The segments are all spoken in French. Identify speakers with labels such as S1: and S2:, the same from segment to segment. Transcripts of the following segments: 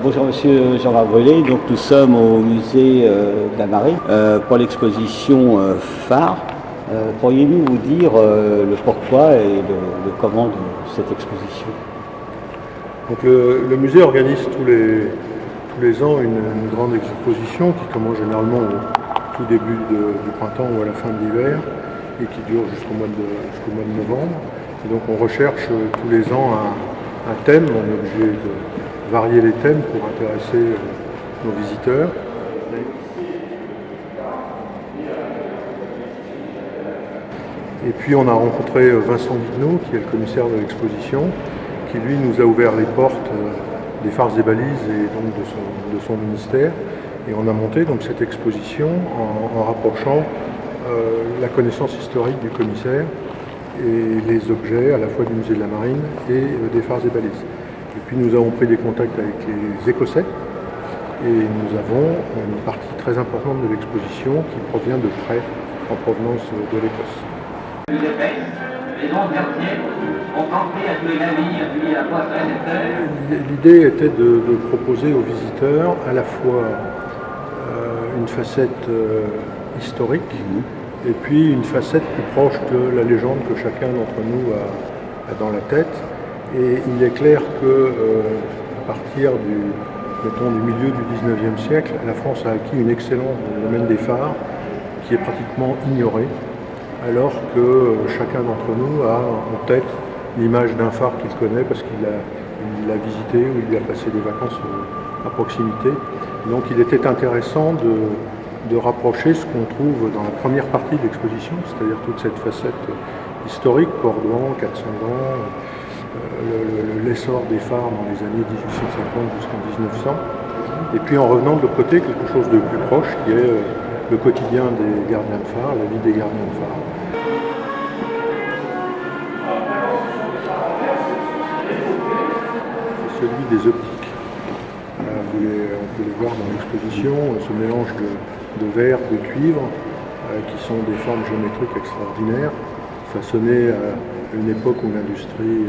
S1: Bonjour Monsieur Jean-Marc Brulé, donc nous sommes au musée de la Marine pour l'exposition phare. Pourriez-vous vous dire le pourquoi et le comment de cette exposition?
S2: Donc le musée organise tous les ans une grande exposition qui commence généralement au tout début du printemps ou à la fin de l'hiver et qui dure jusqu'au mois de novembre. Et donc on recherche tous les ans un thème, on est obligé de varier les thèmes pour intéresser nos visiteurs. Et puis on a rencontré Vincent Guignot, qui est le commissaire de l'exposition, qui lui nous a ouvert les portes des phares et balises et donc de son ministère. Et on a monté donc cette exposition en rapprochant la connaissance historique du commissaire et les objets à la fois du musée de la Marine et des phares et balises. Et puis nous avons pris des contacts avec les Écossais et nous avons une partie très importante de l'exposition qui provient de prêts en provenance de l'Écosse. L'idée était de proposer aux visiteurs à la fois une facette historique et puis une facette plus proche de la légende que chacun d'entre nous a dans la tête. Et il est clair que à partir du milieu du 19e siècle, la France a acquis une excellence dans le domaine des phares qui est pratiquement ignorée, alors que chacun d'entre nous a en tête l'image d'un phare qu'il connaît parce qu'il l'a visité ou il y a passé des vacances à proximité. Donc il était intéressant de rapprocher ce qu'on trouve dans la première partie de l'exposition, c'est-à-dire toute cette facette historique, Cordoue, 400 ans, l'essor des phares dans les années 1850 jusqu'en 1900, et puis en revenant de l'autre côté, quelque chose de plus proche qui est le quotidien des gardiens de phare, la vie des gardiens de phare. C'est celui des optiques. On peut les voir dans l'exposition, ce mélange de verre, de cuivre, qui sont des formes géométriques extraordinaires, façonnées à une époque où l'industrie,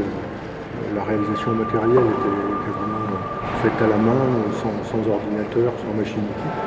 S2: la réalisation matérielle était vraiment faite à la main, sans ordinateur, sans machine outil.